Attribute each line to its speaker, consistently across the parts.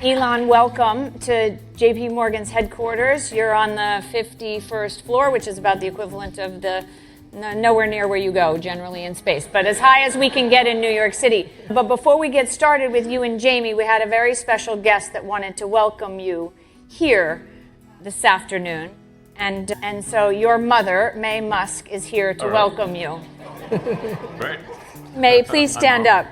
Speaker 1: Elon, welcome to JP Morgan's headquarters. You're on the 51st floor, which is about the equivalent of the nowhere near where you go generally in space, but as high as we can get in New York City. But before we get started with you and Jamie, we had a very special guest that wanted to welcome you here this afternoon. And so your mother, May Musk, is here to welcome you.
Speaker 2: Great.
Speaker 1: May, please stand up.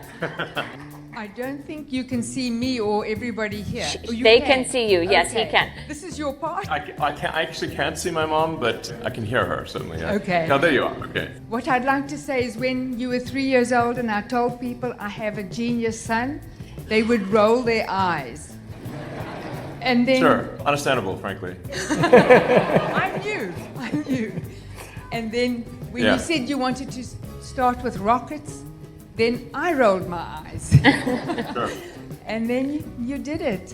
Speaker 3: I don't think you can see me or everybody here.
Speaker 1: They can see you. Yes,
Speaker 3: okay.
Speaker 1: He can.
Speaker 3: This is your part?
Speaker 2: I actually can't see my mom, but I can hear her, certainly. Yeah.
Speaker 3: Okay.
Speaker 2: Now, there you are. Okay.
Speaker 3: What I'd like to say is when you were 3 years old and I told people I have a genius son, they would roll their eyes. And then...
Speaker 2: Sure. Understandable, frankly.
Speaker 3: I knew. And then when you said you wanted to start with rockets, then I rolled my eyes.
Speaker 2: Sure.
Speaker 3: And then you did it.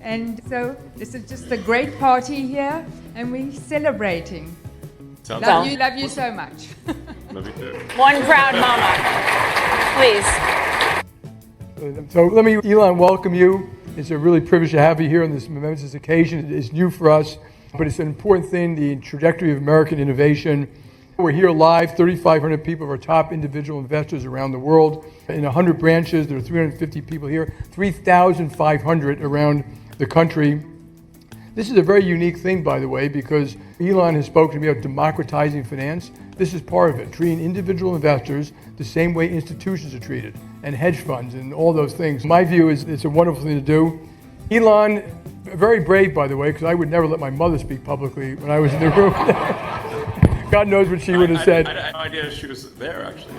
Speaker 3: And so this is just a great party here, and we're celebrating.
Speaker 2: Sounds
Speaker 3: Love
Speaker 2: good.
Speaker 3: you so much.
Speaker 2: Love you too.
Speaker 1: One proud mama. Please.
Speaker 4: So let me, Elon, welcome you. It's a really privilege to have you here on this momentous occasion. It's new for us, but it's an important thing, the trajectory of American innovation. We're here live, 3,500 people of our top individual investors around the world. In 100 branches, there are 350 people here, 3,500 around the country. This is a very unique thing, by the way, because Elon has spoken to me about democratizing finance. This is part of it, treating individual investors the same way institutions are treated, and hedge funds and all those things. My view is it's a wonderful thing to do. Elon, very brave, by the way, because I would never let my mother speak publicly when I was in the room. God knows what she would have said.
Speaker 2: I had no idea she was there, actually.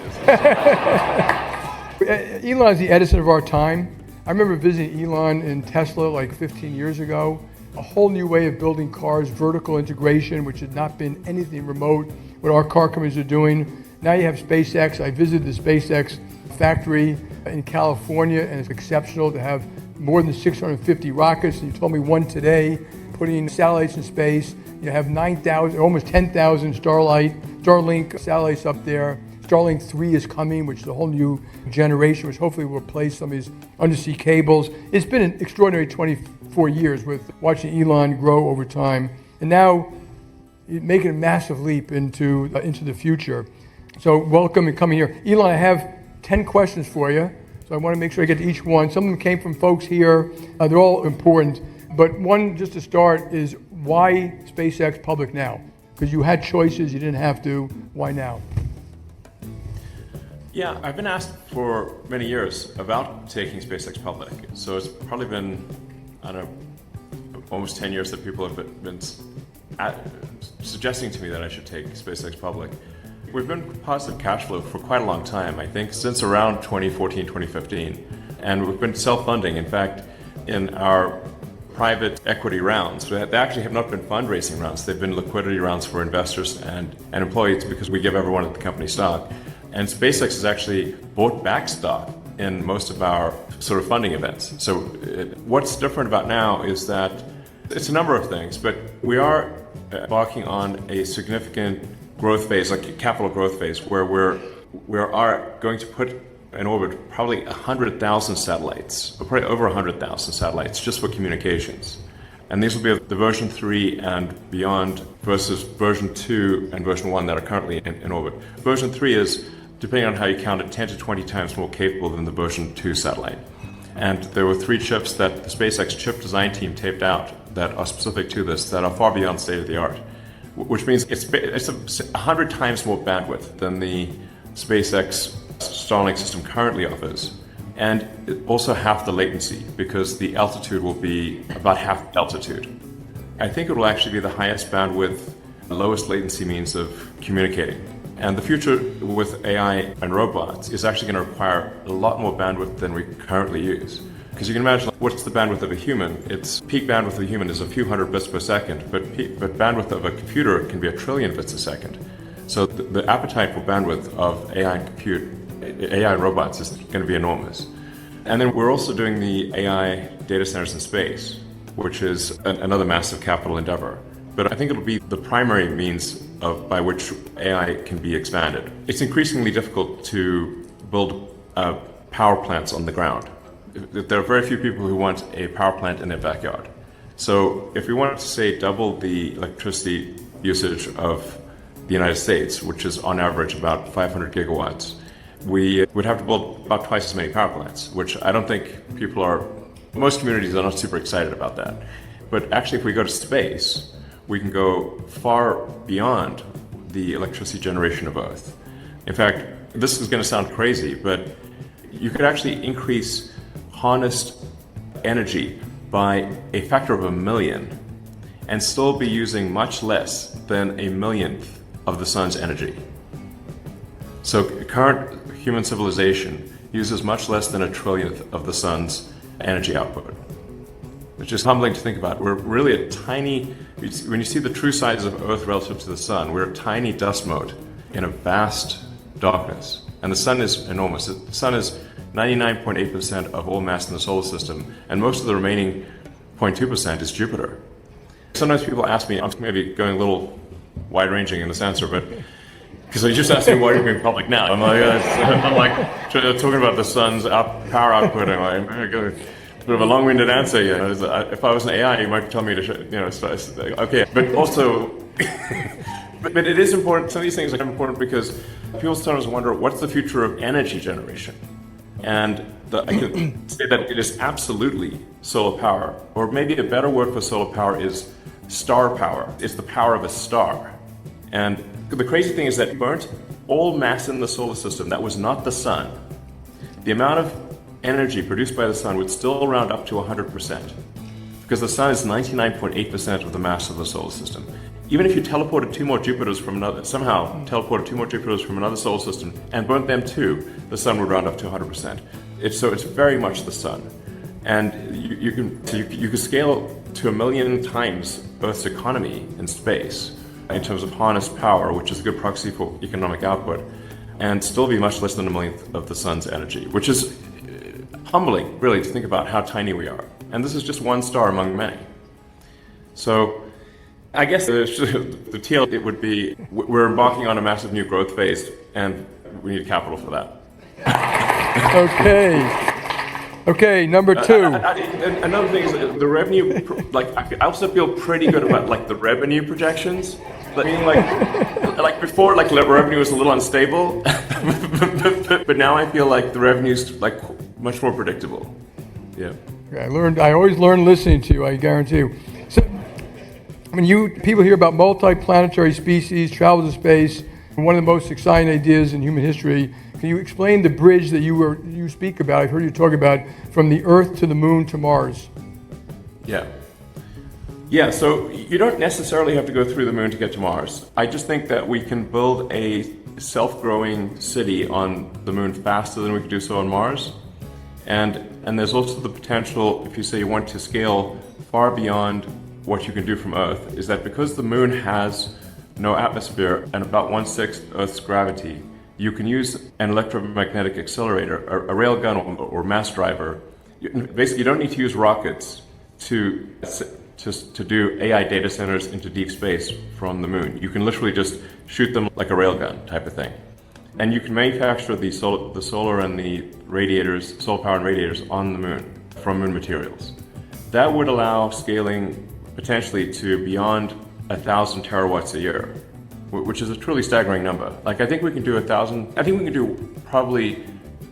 Speaker 4: Elon's the Edison of our time. I remember visiting Elon in Tesla like 15 years ago. A whole new way of building cars, vertical integration, which had not been anything remote what our car companies are doing. Now you have SpaceX. I visited the SpaceX factory in California, and it's exceptional to have more than 650 rockets. And you told me one today, putting satellites in space. You have 9,000, almost 10,000 Starlink satellites up there. Starlink 3 is coming, which is a whole new generation, which hopefully will replace some of these undersea cables. It's been an extraordinary 24 years with watching Elon grow over time. And now making a massive leap into the future. So welcome and coming here. Elon, I have 10 questions for you. So I want to make sure I get to each one. Some of them came from folks here. They're all important. But one, just to start, is why SpaceX public now? Because you had choices, you didn't have to. Why now?
Speaker 2: Yeah, I've been asked for many years about taking SpaceX public. So it's probably been, I don't know, almost 10 years that people have been suggesting to me that I should take SpaceX public. We've been positive cash flow for quite a long time, I think since around 2014, 2015. And we've been self-funding. In fact, in our private equity rounds, they actually have not been fundraising rounds. They've been liquidity rounds for investors and employees because we give everyone at the company stock. And SpaceX has actually bought back stock in most of our sort of funding events. So what's different about now is that it's a number of things, but we are embarking on a significant growth phase, like a capital growth phase, where we are going to put in orbit probably 100,000 satellites, or probably over 100,000 satellites just for communications. And these will be the version 3 and beyond versus version 2 and version 1 that are currently in orbit. Version 3 is, depending on how you count it, 10 to 20 times more capable than the version 2 satellite. And there were 3 chips that the SpaceX chip design team taped out that are specific to this, that are far beyond state of the art, which means it's 100 times more bandwidth than the SpaceX Starlink system currently offers, and also half the latency because the altitude will be about half the altitude. I think it will actually be the highest bandwidth, lowest latency means of communicating. And the future with AI and robots is actually going to require a lot more bandwidth than we currently use. Because you can imagine, what's the bandwidth of a human? Its peak bandwidth of a human is a few hundred bits per second, but bandwidth of a computer can be a trillion bits a second. So the appetite for bandwidth of AI and robots is going to be enormous. And then we're also doing the AI data centers in space, which is another massive capital endeavor. But I think it'll be the primary means by which AI can be expanded. It's increasingly difficult to build power plants on the ground. there are very few people who want a power plant in their backyard. So if we wanted to, say, double the electricity usage of the United States, which is on average about 500 gigawatts, we would have to build about twice as many power plants, which I don't think most communities are not super excited about that. But actually, if we go to space, we can go far beyond the electricity generation of Earth. In fact, this is going to sound crazy, but you could actually increase harnessed energy by a factor of 1,000,000 and still be using much less than 1,000,000th of the sun's energy. So current human civilization uses much less than 1/1,000,000th of the sun's energy output. It's just humbling to think about. We're really a tiny, when you see the true size of Earth relative to the sun, we're a tiny dust mote in a vast darkness. And the sun is enormous. The sun is 99.8% of all mass in the solar system, and most of the remaining 0.2% is Jupiter. Sometimes people ask me, I'm maybe going a little wide-ranging in this answer, but because they just asked me why are you being public now? I'm like talking about the sun's power output. I'm like, a bit of a long-winded answer. If I was an AI, you might tell me to, okay. But also, but it is important. Some of these things are important because people sometimes wonder what's the future of energy generation. And I can say that it is absolutely solar power, or maybe a better word for solar power is star power. It's the power of a star. And the crazy thing is that burnt all mass in the solar system that was not the sun. The amount of energy produced by the sun would still round up to 100%, because the sun is 99.8% of the mass of the solar system. Even if you somehow teleported 2 more Jupiters from another solar system and burnt them too, the sun would round up to 100%. So it's very much the sun. And you can scale to 1,000,000 times Earth's economy in space in terms of harnessed power, which is a good proxy for economic output, and still be much less than 1,000,000th of the sun's energy, which is humbling, really, to think about how tiny we are. And this is just one star among many. So I guess the TL, it would be, we're embarking on a massive new growth phase, and we need capital for that.
Speaker 4: Okay, number two.
Speaker 2: Another thing is the revenue, I also feel pretty good about the revenue projections. I mean, like before, revenue was a little unstable, but now I feel like the revenue's much more predictable. Yeah.
Speaker 4: I always learn listening to you, I guarantee you. So, people hear about multi-planetary species, travel to space, one of the most exciting ideas in human history. Can you explain the bridge that you speak about? I've heard you talk about from the Earth to the Moon to Mars.
Speaker 2: Yeah, so you don't necessarily have to go through the moon to get to Mars. I just think that we can build a self-growing city on the moon faster than we could do so on Mars. And there's also the potential, if you say you want to scale far beyond what you can do from Earth, is that because the moon has no atmosphere and about 1/6 Earth's gravity, you can use an electromagnetic accelerator, a railgun or mass driver. Basically, you don't need to use rockets to do AI data centers into deep space from the moon. You can literally just shoot them like a railgun type of thing. And you can manufacture the solar and the radiators, solar power and radiators on the moon from moon materials. That would allow scaling potentially to beyond 1,000 terawatts a year, which is a truly staggering number. I think we can do probably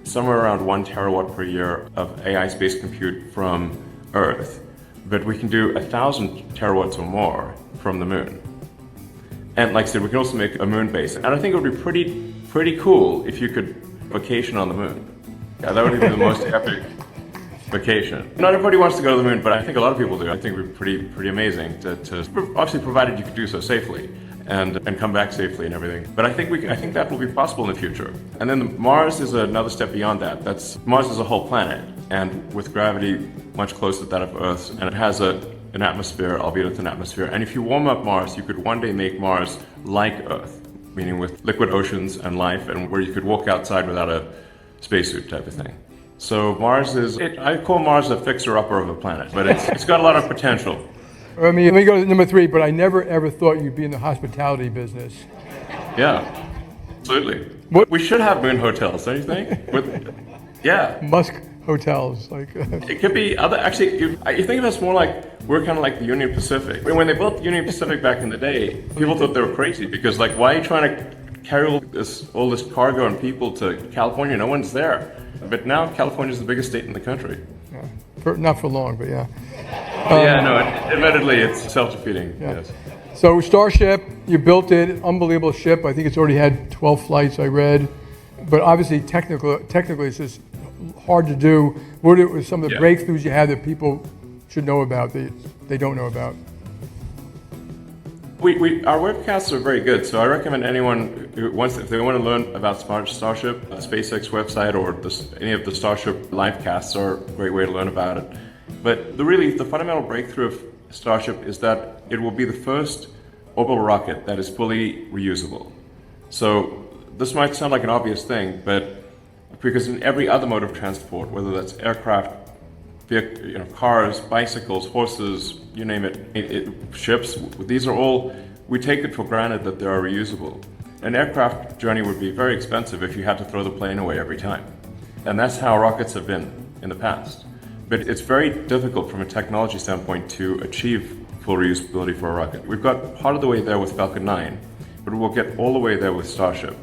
Speaker 2: somewhere around 1 terawatt per year of AI space compute from Earth, but we can do 1,000 terawatts or more from the moon. And like I said, we can also make a moon base. And I think it would be pretty cool if you could vacation on the moon. Yeah, that would be the most epic vacation. Not everybody wants to go to the moon, but I think a lot of people do. I think it would be pretty amazing to obviously, provided you could do so safely and come back safely and everything. But I think that will be possible in the future. And then Mars is another step beyond that. Mars is a whole planet, and with gravity much closer to that of Earth's, and it has an atmosphere, albeit it's an atmosphere. And if you warm up Mars, you could one day make Mars like Earth, meaning with liquid oceans and life, and where you could walk outside without a spacesuit type of thing. So Mars I call Mars a fixer-upper of a planet, but it's got a lot of potential.
Speaker 4: Let me go to number 3, but I never ever thought you'd be in the hospitality business.
Speaker 2: Yeah, absolutely. We should have moon hotels, don't you think? Yeah.
Speaker 4: hotels. Like
Speaker 2: it could be other. Actually, you think of us more like we're kind of like the Union Pacific. When they built the Union Pacific back in the day, people thought they were crazy because, like, why are you trying to carry all this cargo and people to California? No one's there. But now California is the biggest state in the country.
Speaker 4: yeah. Not for long, but yeah.
Speaker 2: Yeah, no. Admittedly, it's self-defeating.
Speaker 4: Yeah.
Speaker 2: Yes.
Speaker 4: So Starship, you built it, unbelievable ship. I think it's already had 12 flights, I read. But obviously, technically, it's just hard to do. What are some of the breakthroughs you had that people should know about that they don't know about?
Speaker 2: Our webcasts are very good, so I recommend anyone who wants, if they want to learn about Starship, the SpaceX website or any of the Starship live casts are a great way to learn about it. But the fundamental breakthrough of Starship is that it will be the first orbital rocket that is fully reusable. So this might sound like an obvious thing, but because in every other mode of transport, whether that's aircraft, cars, bicycles, horses, you name it, ships, these are all, we take it for granted that they are reusable. An aircraft journey would be very expensive if you had to throw the plane away every time. And that's how rockets have been in the past. But it's very difficult from a technology standpoint to achieve full reusability for a rocket. We've got part of the way there with Falcon 9, but we'll get all the way there with Starship.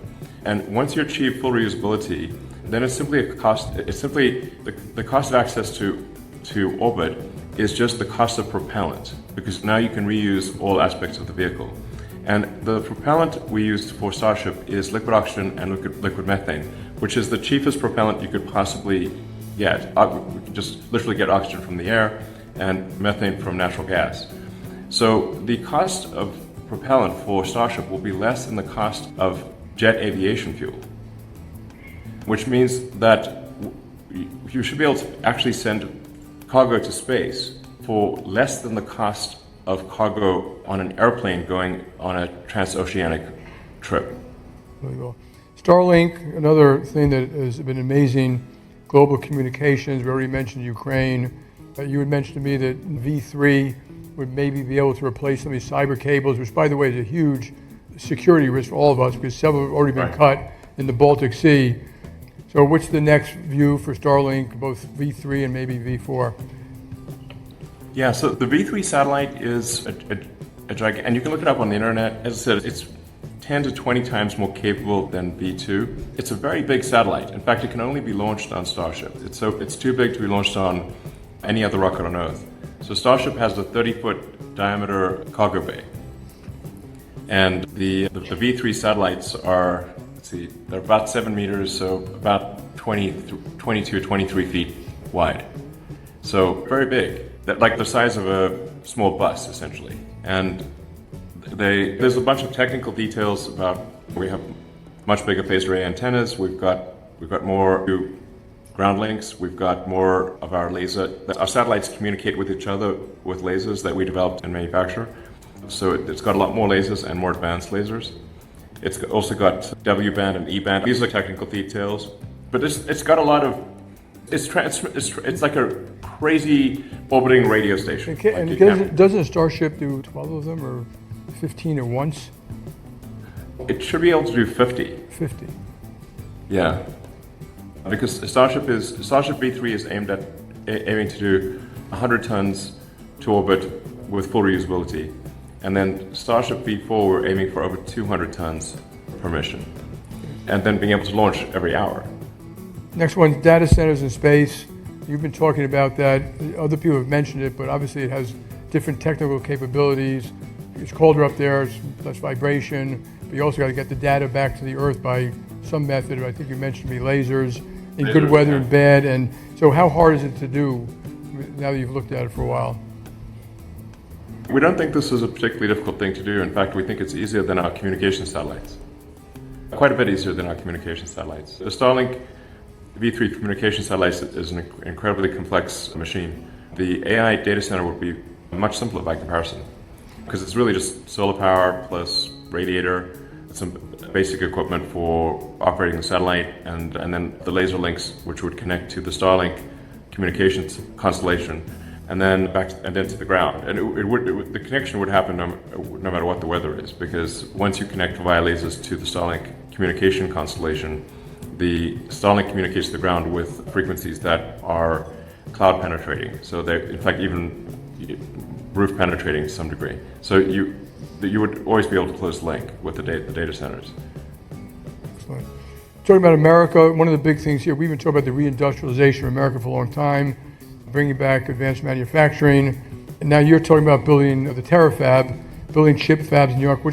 Speaker 2: And once you achieve full reusability, then it's simply a cost. It's simply the cost of access to orbit is just the cost of propellant, because now you can reuse all aspects of the vehicle. And the propellant we used for Starship is liquid oxygen and liquid methane, which is the cheapest propellant you could possibly get. We can just literally get oxygen from the air and methane from natural gas. So the cost of propellant for Starship will be less than the cost of jet aviation fuel, which means that you should be able to actually send cargo to space for less than the cost of cargo on an airplane going on a transoceanic trip.
Speaker 4: Really well. Starlink, another thing that has been amazing, global communications. We already mentioned Ukraine. You had mentioned to me that V3 would maybe be able to replace some of these cyber cables, which, by the way, is a huge security risk for all of us because several have already been cut in the Baltic Sea. So what's the next view for Starlink, both V3 and maybe V4?
Speaker 2: Yeah, so the V3 satellite is a giant, and you can look it up on the internet. As I said, it's 10 to 20 times more capable than V2. It's a very big satellite. In fact, it can only be launched on Starship. It's too big to be launched on any other rocket on Earth. So Starship has a 30-foot diameter cargo bay. And the V3 satellites are, they're about 7 meters, so about 22, 23 feet wide. So very big, like the size of a small bus, essentially. And there's a bunch of technical details about, we have much bigger phased array antennas, we've got more ground links, we've got more of our satellites communicate with each other with lasers that we developed and manufacture. So it's got a lot more lasers and more advanced lasers. It's also got W band and E band. These are technical details, but it's got a lot of, it's like a crazy orbiting radio station.
Speaker 4: Doesn't Starship do 12 of them or 15 at once?
Speaker 2: It should be able to do 50.
Speaker 4: 50.
Speaker 2: Yeah, because Starship V3 is aiming to do 100 tons to orbit with full reusability. And then Starship V4, we're aiming for over 200 tons per mission. And then being able to launch every hour.
Speaker 4: Next one, data centers in space. You've been talking about that. Other people have mentioned it, but obviously it has different technical capabilities. It's colder up there, it's less vibration, but you also got to get the data back to the Earth by some method. I think you mentioned to me lasers in good weather and bad. And so how hard is it to do now that you've looked at it for a while?
Speaker 2: We don't think this is a particularly difficult thing to do. In fact, we think it's easier than our communication satellites. Quite a bit easier than our communication satellites. The Starlink V3 communication satellites is an incredibly complex machine. The AI data center would be much simpler by comparison, because it's really just solar power plus radiator, some basic equipment for operating the satellite, and then the laser links which would connect to the Starlink communications constellation, and then to the ground. And the connection would happen no matter what the weather is, because once you connect via lasers to the Starlink communication constellation, the Starlink communicates to the ground with frequencies that are cloud penetrating. So they're, in fact, even roof penetrating to some degree. So you would always be able to close the link with the data centers.
Speaker 4: Excellent. Talking about America, one of the big things here, we've been talking about the re-industrialization of America for a long time, bringing back advanced manufacturing, and now you're talking about building the terafab, building chip fabs in New York.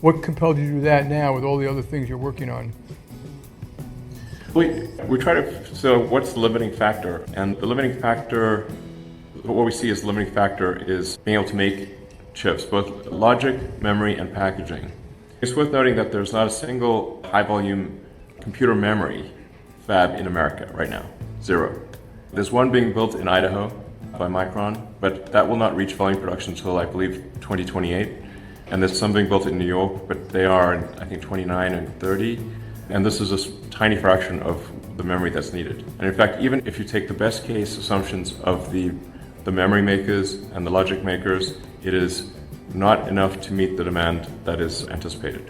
Speaker 4: What compelled you to do that now with all the other things you're working on?
Speaker 2: We try to, so what's the limiting factor? And the limiting factor, what we see as the limiting factor is being able to make chips, both logic, memory, and packaging. It's worth noting that there's not a single high-volume computer memory fab in America right now, 0. There's one being built in Idaho by Micron, but that will not reach volume production until, I believe, 2028. And there's some being built in New York, but they are, I think, 29 and 30. And this is a tiny fraction of the memory that's needed. And in fact, even if you take the best case assumptions of the memory makers and the logic makers, it is not enough to meet the demand that is anticipated,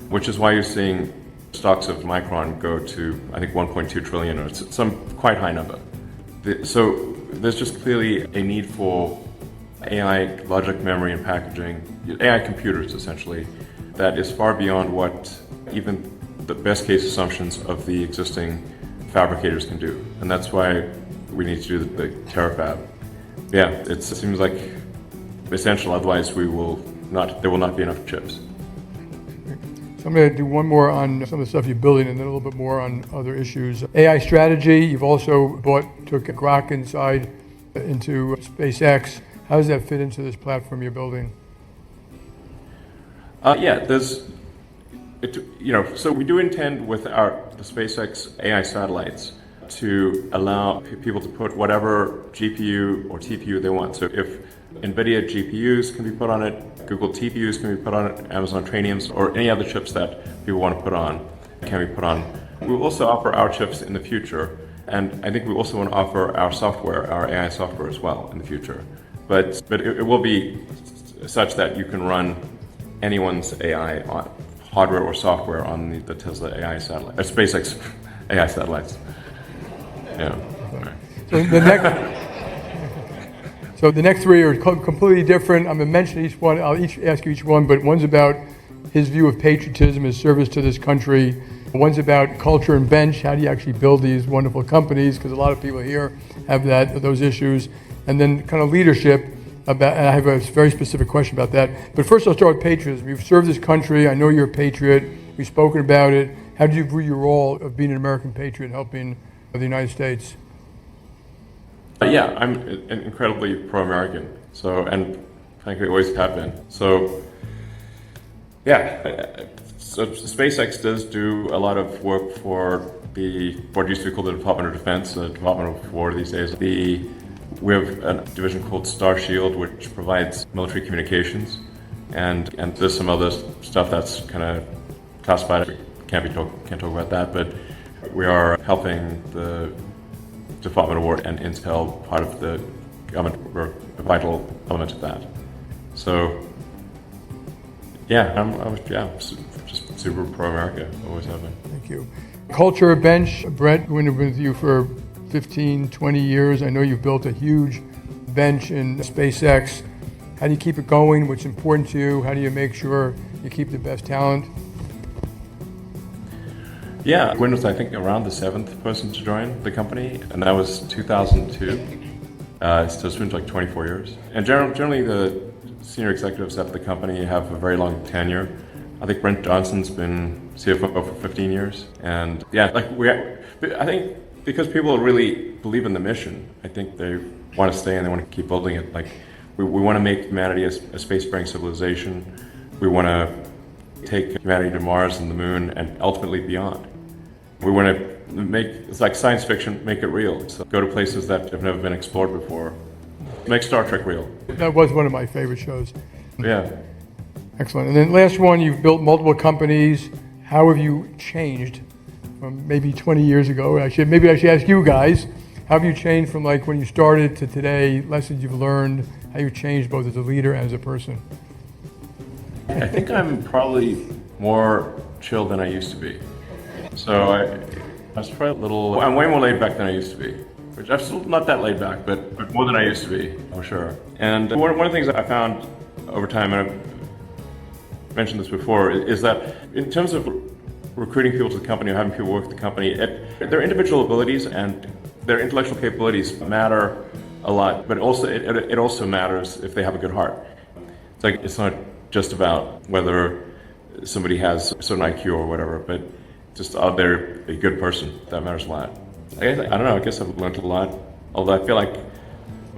Speaker 2: which is why you're seeing stocks of Micron go to, I think, 1.2 trillion, or some quite high number. So there's just clearly a need for AI logic, memory, and packaging, AI computers essentially, that is far beyond what even the best case assumptions of the existing fabricators can do. And that's why we need to do the terafab. Yeah, it seems like essential, otherwise there will not be enough chips.
Speaker 4: So I'm going to do one more on some of the stuff you're building and then a little bit more on other issues. AI strategy, you've also took Grok inside into SpaceX. How does that fit into this platform you're building?
Speaker 2: So we do intend with the SpaceX AI satellites to allow people to put whatever GPU or TPU they want. So if NVIDIA GPUs can be put on it, Google TPUs can be put on it, Amazon Trainiums, or any other chips that people want to put on can be put on. We will also offer our chips in the future, and I think we also want to offer our software, our AI software as well in the future. But it will be such that you can run anyone's AI on hardware or software on the Tesla AI satellite, SpaceX AI satellites. Yeah.
Speaker 4: So the next three are completely different. I'm going to mention each one. I'll ask you each one, but one's about his view of patriotism, his service to this country. One's about culture and bench. How do you actually build these wonderful companies? Because a lot of people here have those issues. And then kind of leadership. And I have a very specific question about that. But first I'll start with patriotism. You've served this country. I know you're a patriot. We've spoken about it. How do you view your role of being an American patriot and helping the United States?
Speaker 2: Yeah, I'm incredibly pro-American. So, and frankly, always have been. So, yeah, so SpaceX does do a lot of work for what used to be called the Department of Defense, the Department of War these days. We have a division called Starship, which provides military communications, and there's some other stuff that's kind of classified. Can't talk about that, but we are helping the Department of War and Intel, part of the government. We're a vital element of that. So, yeah, I'm just super pro-America. Always have been.
Speaker 4: Thank you. Culture bench. Brett, we've been with you for 15, 20 years. I know you've built a huge bench in SpaceX. How do you keep it going? What's important to you? How do you make sure you keep the best talent?
Speaker 2: Yeah, Gwyn was, I think, around the 7th person to join the company, and that was 2002. So it's been like 24 years. And generally, the senior executives at the company have a very long tenure. I think Brent Johnson's been CFO for 15 years. And yeah, I think because people really believe in the mission, I think they want to stay and they want to keep building it. Like, we want to make humanity a space-faring civilization. We want to take humanity to Mars and the moon and ultimately beyond. We want to it's like science fiction, make it real. So go to places that have never been explored before. Make Star Trek real.
Speaker 4: That was one of my favorite shows.
Speaker 2: Yeah.
Speaker 4: Excellent. And then last one, you've built multiple companies. How have you changed from maybe 20 years ago? Maybe I should ask you guys, how have you changed from like when you started to today, lessons you've learned, how you've changed both as a leader and as a person?
Speaker 2: I think I'm probably more chill than I used to be. So I was probably a little, I'm way more laid back than I used to be. Which I'm still not that laid back, but more than I used to be, for sure. And one of the things that I found over time, and I've mentioned this before, is that in terms of recruiting people to the company or having people work at the company, their individual abilities and their intellectual capabilities matter a lot, but also it also matters if they have a good heart. It's like, it's not just about whether somebody has a certain IQ or whatever, but just are they a good person? That matters a lot. I don't know, I guess I've learned a lot, although I feel like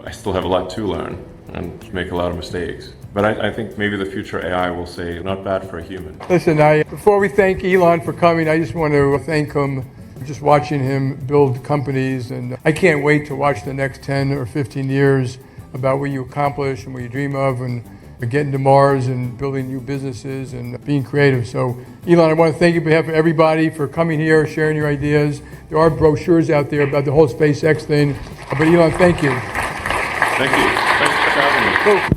Speaker 2: I still have a lot to learn and make a lot of mistakes. But I think maybe the future AI will say, not bad for a human.
Speaker 4: Listen, before we thank Elon for coming, I just want to thank him, just watching him build companies, and I can't wait to watch the next 10 or 15 years about what you accomplish and what you dream of, and getting to Mars and building new businesses and being creative. So, Elon, I want to thank you on behalf of everybody for coming here, sharing your ideas. There are brochures out there about the whole SpaceX thing. But Elon, thank you.
Speaker 2: Thank you. Thanks for having me.